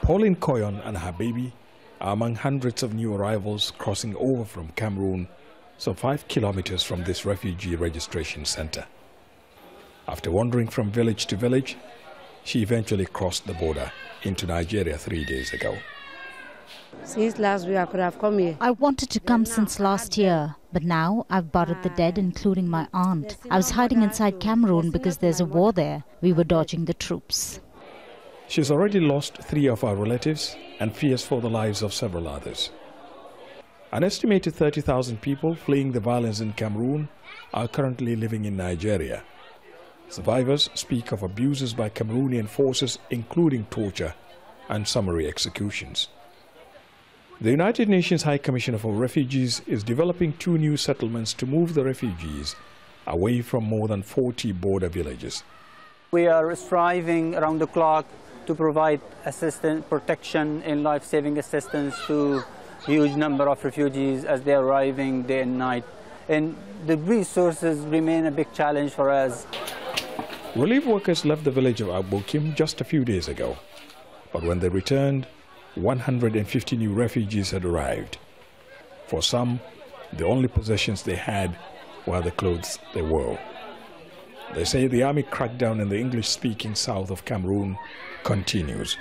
PAULINE KOYON and her baby are among hundreds of new arrivals crossing over from Cameroon, some 5 kilometers from this refugee registration center. After wandering from village to village, she eventually crossed the border into Nigeria 3 days ago. Since last week I could have come here. I wanted to come since last year, but now I've buried the dead, including my aunt. I was hiding inside Cameroon because there's a war there. We were dodging the troops. She's already lost 3 of her relatives and fears for the lives of several others. An estimated 30,000 people fleeing the violence in Cameroon are currently living in Nigeria. Survivors speak of abuses by Cameroonian forces, including torture and summary executions. The United Nations High Commissioner for Refugees is developing 2 new settlements to move the refugees away from more than 40 border villages. We are striving around the clock to provide assistance, protection and life-saving assistance to a huge number of refugees as they're arriving day and night. And the resources remain a big challenge for us. Relief workers left the village of Abokim just a few days ago, but when they returned, 150 new refugees had arrived. For some, the only possessions they had were the clothes they wore. They say the army crackdown in the English-speaking south of Cameroon continues.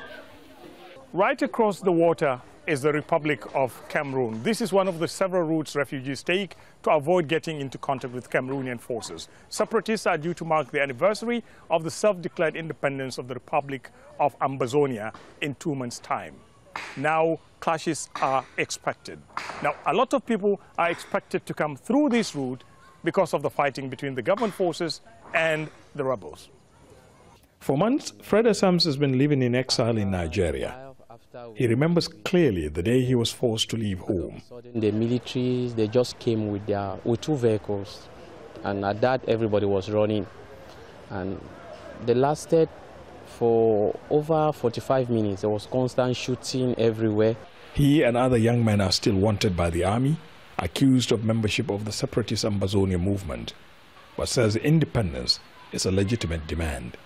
Right across the water is the Republic of Cameroon. This is one of the several routes refugees take to avoid getting into contact with Cameroonian forces. Separatists are due to mark the anniversary of the self-declared independence of the Republic of Ambazonia in 2 months' time. Now, clashes are expected. Now, a lot of people are expected to come through this route because of the fighting between the government forces and the rebels. For months, Fred Assams has been living in exile in Nigeria. He remembers clearly the day he was forced to leave home. The militaries, they just came with 2 vehicles, and at that everybody was running. And they lasted for over 45 minutes. There was constant shooting everywhere. He and other young men are still wanted by the army, accused of membership of the separatist Ambazonia movement, but says independence is a legitimate demand.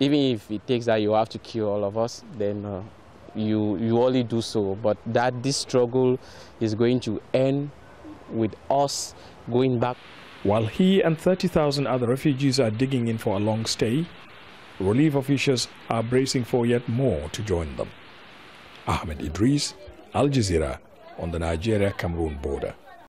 Even if it takes that you have to kill all of us, then you only do so. But that this struggle is going to end with us going back. While he and 30,000 other refugees are digging in for a long stay, relief officials are bracing for yet more to join them. Ahmed, Idris, Al Jazeera on the Nigeria-Cameroon border.